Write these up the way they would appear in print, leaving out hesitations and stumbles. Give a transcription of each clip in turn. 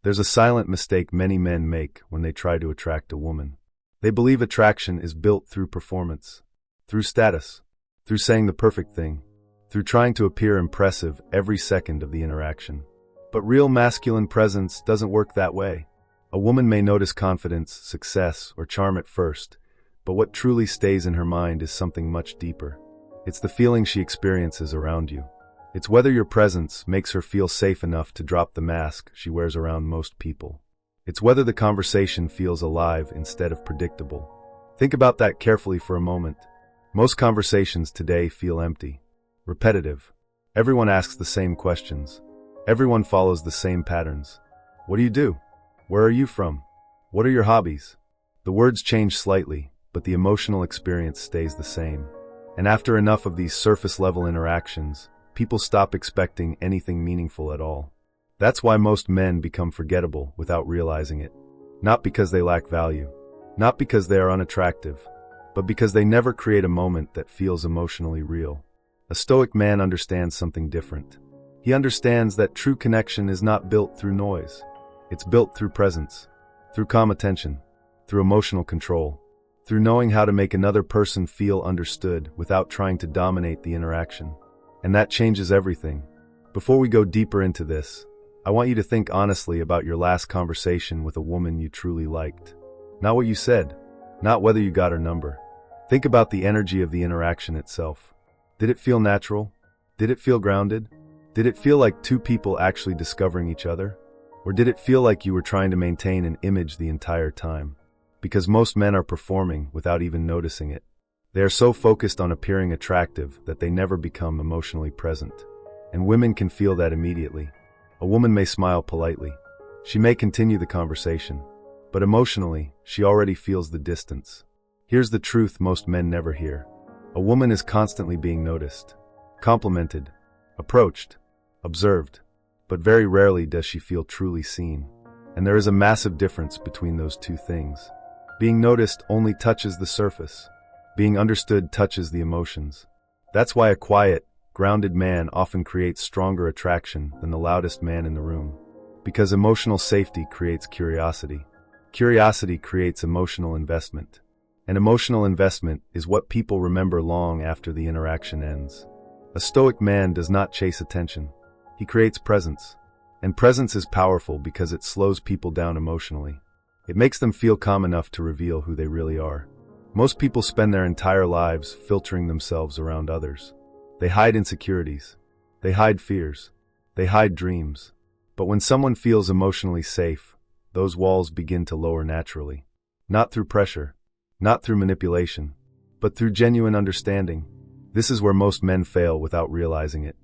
There's a silent mistake many men make when they try to attract a woman. They believe attraction is built through performance, through status, through saying the perfect thing, through trying to appear impressive every second of the interaction. But real masculine presence doesn't work that way. A woman may notice confidence, success, or charm at first, but what truly stays in her mind is something much deeper. It's the feeling she experiences around you. It's whether your presence makes her feel safe enough to drop the mask she wears around most people. It's whether the conversation feels alive instead of predictable. Think about that carefully for a moment. Most conversations today feel empty, repetitive. Everyone asks the same questions. Everyone follows the same patterns. What do you do? Where are you from? What are your hobbies? The words change slightly, but the emotional experience stays the same. And after enough of these surface-level interactions, people stop expecting anything meaningful at all. That's why most men become forgettable without realizing it. Not because they lack value, not because they are unattractive, but because they never create a moment that feels emotionally real. A Stoic man understands something different. He understands that true connection is not built through noise. It's built through presence, through calm attention, through emotional control, through knowing how to make another person feel understood without trying to dominate the interaction. And that changes everything. Before we go deeper into this, I want you to think honestly about your last conversation with a woman you truly liked. Not what you said, not whether you got her number. Think about the energy of the interaction itself. Did it feel natural? Did it feel grounded? Did it feel like two people actually discovering each other? Or did it feel like you were trying to maintain an image the entire time? Because most men are performing without even noticing it. They are so focused on appearing attractive that they never become emotionally present. And women can feel that immediately. A woman may smile politely. She may continue the conversation. But emotionally, she already feels the distance. Here's the truth most men never hear. A woman is constantly being noticed, complimented, approached, observed, but very rarely does she feel truly seen. And there is a massive difference between those two things. Being noticed only touches the surface. Being understood touches the emotions. That's why a quiet, grounded man often creates stronger attraction than the loudest man in the room. Because emotional safety creates curiosity. Curiosity creates emotional investment. And emotional investment is what people remember long after the interaction ends. A Stoic man does not chase attention. He creates presence. And presence is powerful because it slows people down emotionally. It makes them feel calm enough to reveal who they really are. Most people spend their entire lives filtering themselves around others. They hide insecurities. They hide fears. They hide dreams. But when someone feels emotionally safe, those walls begin to lower naturally. Not through pressure, not through manipulation, but through genuine understanding. This is where most men fail without realizing it.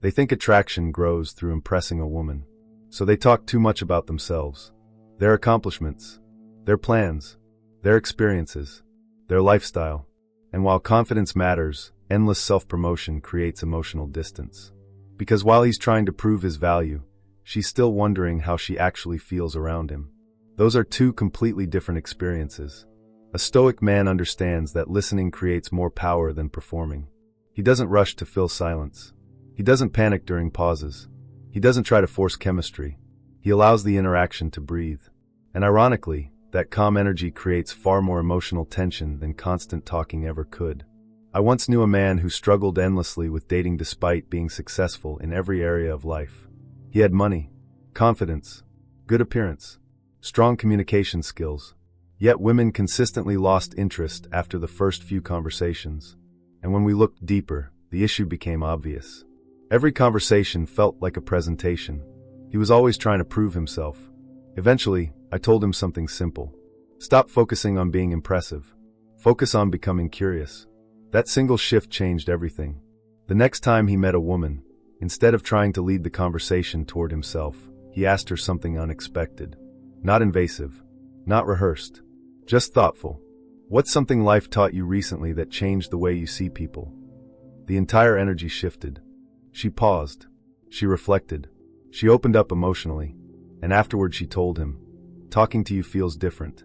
They think attraction grows through impressing a woman. So they talk too much about themselves, their accomplishments, their plans, their experiences, their lifestyle. And while confidence matters, endless self-promotion creates emotional distance. Because while he's trying to prove his value, she's still wondering how she actually feels around him. Those are two completely different experiences. A Stoic man understands that listening creates more power than performing. He doesn't rush to fill silence. He doesn't panic during pauses. He doesn't try to force chemistry. He allows the interaction to breathe. And ironically, that calm energy creates far more emotional tension than constant talking ever could. I once knew a man who struggled endlessly with dating despite being successful in every area of life. He had money, confidence, good appearance, strong communication skills. Yet women consistently lost interest after the first few conversations. And when we looked deeper, the issue became obvious. Every conversation felt like a presentation. He was always trying to prove himself. Eventually, I told him something simple. Stop focusing on being impressive. Focus on becoming curious. That single shift changed everything. The next time he met a woman, instead of trying to lead the conversation toward himself, he asked her something unexpected. Not invasive, not rehearsed, just thoughtful. What's something life taught you recently that changed the way you see people? The entire energy shifted. She paused. She reflected. She opened up emotionally. And afterward she told him, talking to you feels different.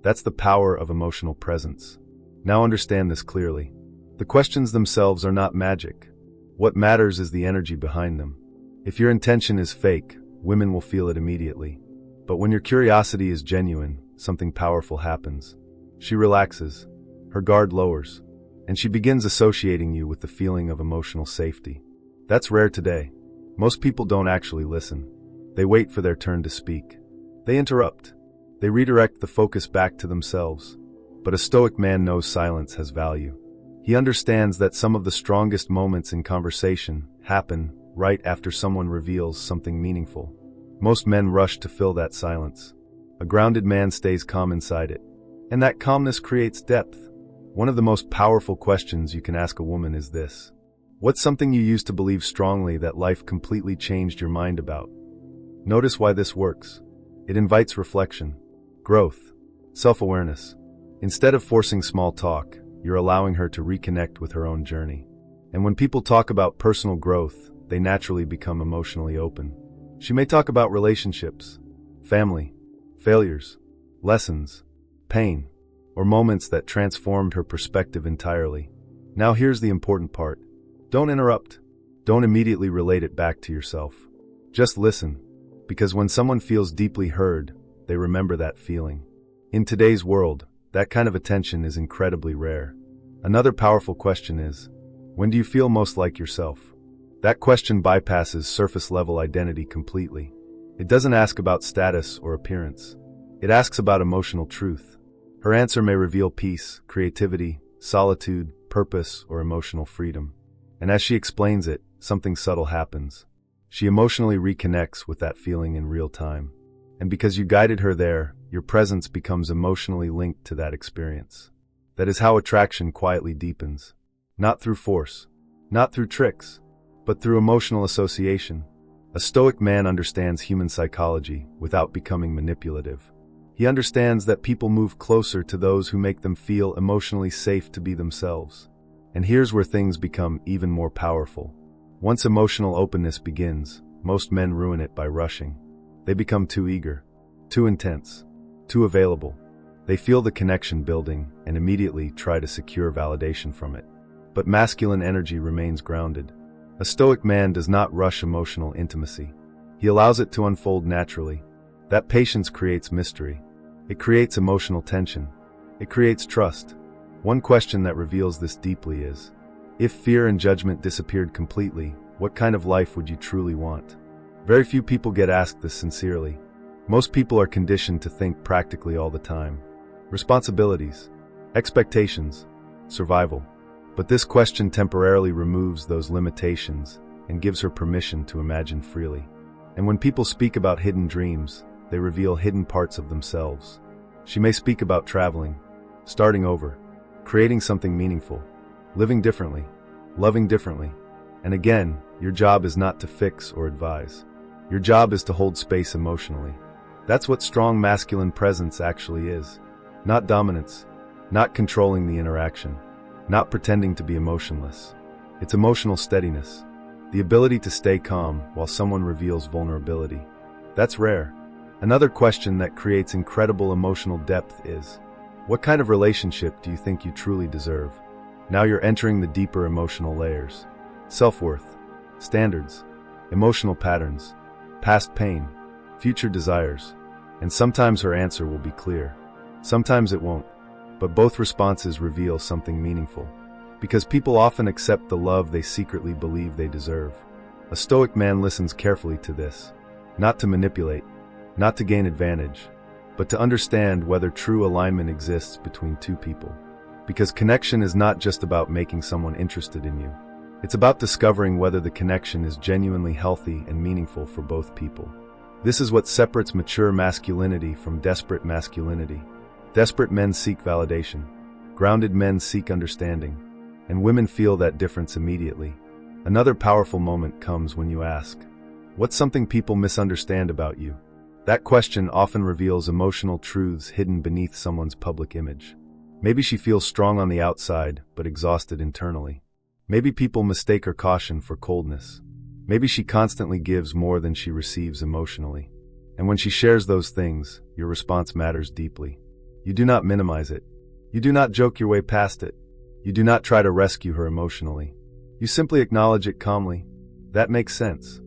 That's the power of emotional presence. Now understand this clearly. The questions themselves are not magic. What matters is the energy behind them. If your intention is fake, women will feel it immediately. But when your curiosity is genuine, something powerful happens. She relaxes, her guard lowers, and she begins associating you with the feeling of emotional safety. That's rare today. Most people don't actually listen. They wait for their turn to speak. They interrupt. They redirect the focus back to themselves. But a Stoic man knows silence has value. He understands that some of the strongest moments in conversation happen right after someone reveals something meaningful. Most men rush to fill that silence. A grounded man stays calm inside it. And that calmness creates depth. One of the most powerful questions you can ask a woman is this: what's something you used to believe strongly that life completely changed your mind about? Notice why this works. It invites reflection, growth, self-awareness. Instead of forcing small talk, you're allowing her to reconnect with her own journey. And when people talk about personal growth, they naturally become emotionally open. She may talk about relationships, family, failures, lessons, pain, or moments that transformed her perspective entirely. Now here's the important part. Don't interrupt. Don't immediately relate it back to yourself. Just listen, because when someone feels deeply heard, they remember that feeling. In today's world, that kind of attention is incredibly rare. Another powerful question is, when do you feel most like yourself? That question bypasses surface-level identity completely. It doesn't ask about status or appearance. It asks about emotional truth. Her answer may reveal peace, creativity, solitude, purpose, or emotional freedom. And as she explains it, something subtle happens. She emotionally reconnects with that feeling in real time. And because you guided her there, your presence becomes emotionally linked to that experience. That is how attraction quietly deepens. Not through force, not through tricks, but through emotional association. A Stoic man understands human psychology without becoming manipulative. He understands that people move closer to those who make them feel emotionally safe to be themselves. And here's where things become even more powerful. Once emotional openness begins, most men ruin it by rushing. They become too eager, too intense, too available. They feel the connection building and immediately try to secure validation from it. But masculine energy remains grounded. A Stoic man does not rush emotional intimacy. He allows it to unfold naturally. That patience creates mystery. It creates emotional tension. It creates trust. One question that reveals this deeply is, if fear and judgment disappeared completely, what kind of life would you truly want? Very few people get asked this sincerely. Most people are conditioned to think practically all the time. Responsibilities, expectations, survival. But this question temporarily removes those limitations and gives her permission to imagine freely. And when people speak about hidden dreams, they reveal hidden parts of themselves. She may speak about traveling, starting over, creating something meaningful, living differently, loving differently. And again, your job is not to fix or advise. Your job is to hold space emotionally. That's what strong masculine presence actually is. Not dominance, not controlling the interaction, not pretending to be emotionless. It's emotional steadiness, the ability to stay calm while someone reveals vulnerability. That's rare. Another question that creates incredible emotional depth is, what kind of relationship do you think you truly deserve? Now you're entering the deeper emotional layers. Self-worth, standards, emotional patterns, past pain, future desires. And sometimes her answer will be clear. Sometimes it won't. But both responses reveal something meaningful. Because people often accept the love they secretly believe they deserve. A Stoic man listens carefully to this. Not to manipulate, not to gain advantage, but to understand whether true alignment exists between two people. Because connection is not just about making someone interested in you. It's about discovering whether the connection is genuinely healthy and meaningful for both people. This is what separates mature masculinity from desperate masculinity. Desperate men seek validation. Grounded men seek understanding. And women feel that difference immediately. Another powerful moment comes when you ask, what's something people misunderstand about you? That question often reveals emotional truths hidden beneath someone's public image. Maybe she feels strong on the outside, but exhausted internally. Maybe people mistake her caution for coldness. Maybe she constantly gives more than she receives emotionally. And when she shares those things, your response matters deeply. You do not minimize it. You do not joke your way past it. You do not try to rescue her emotionally. You simply acknowledge it calmly. That makes sense.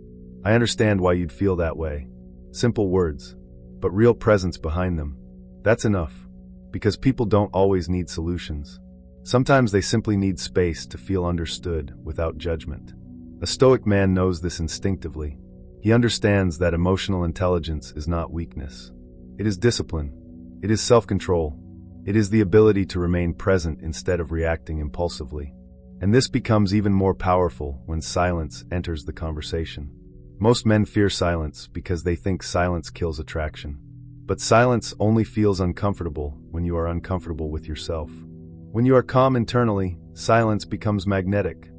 I understand why you'd feel that way. Simple words. but real presence behind them. That's enough. Because people don't always need solutions. Sometimes they simply need space to feel understood without judgment. A Stoic man knows this instinctively. He understands that emotional intelligence is not weakness. It is discipline. It is self-control. It is the ability to remain present instead of reacting impulsively. And this becomes even more powerful when silence enters the conversation. Most men fear silence because they think silence kills attraction. But silence only feels uncomfortable when you are uncomfortable with yourself. When you are calm internally, silence becomes magnetic.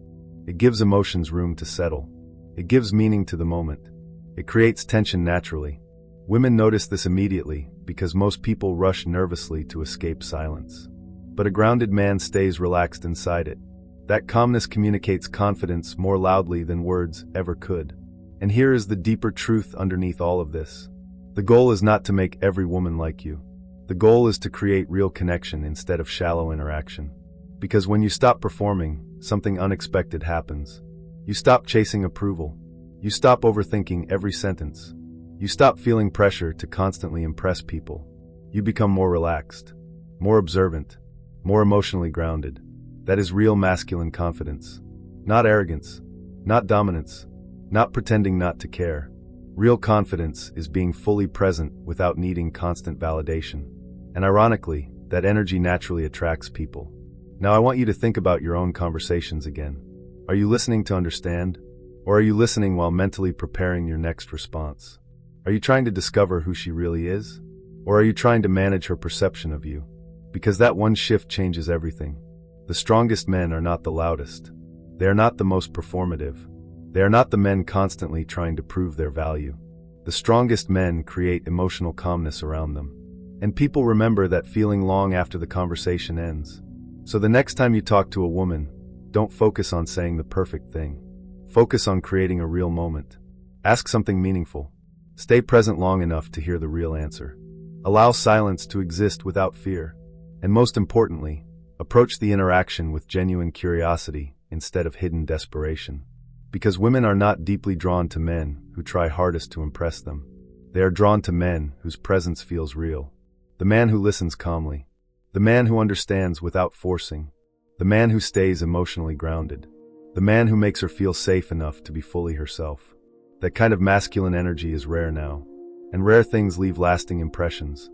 It gives emotions room to settle. It gives meaning to the moment. It creates tension naturally. Women notice this immediately because most people rush nervously to escape silence. But a grounded man stays relaxed inside it. That calmness communicates confidence more loudly than words ever could. And here is the deeper truth underneath all of this. The goal is not to make every woman like you. The goal is to create real connection instead of shallow interaction. Because when you stop performing, something unexpected happens. You stop chasing approval. You stop overthinking every sentence. You stop feeling pressure to constantly impress people. You become more relaxed, more observant, more emotionally grounded. That is real masculine confidence. Not arrogance, not dominance, not pretending not to care. Real confidence is being fully present without needing constant validation. And ironically, that energy naturally attracts people. Now I want you to think about your own conversations again. Are you listening to understand? Or are you listening while mentally preparing your next response? Are you trying to discover who she really is? Or are you trying to manage her perception of you? Because that one shift changes everything. The strongest men are not the loudest. They are not the most performative. They are not the men constantly trying to prove their value. The strongest men create emotional calmness around them. And people remember that feeling long after the conversation ends. So the next time you talk to a woman, don't focus on saying the perfect thing. Focus on creating a real moment. Ask something meaningful. Stay present long enough to hear the real answer. Allow silence to exist without fear. And most importantly, approach the interaction with genuine curiosity instead of hidden desperation. Because women are not deeply drawn to men who try hardest to impress them. They are drawn to men whose presence feels real. The man who listens calmly. The man who understands without forcing. The man who stays emotionally grounded. The man who makes her feel safe enough to be fully herself. That kind of masculine energy is rare now. And rare things leave lasting impressions.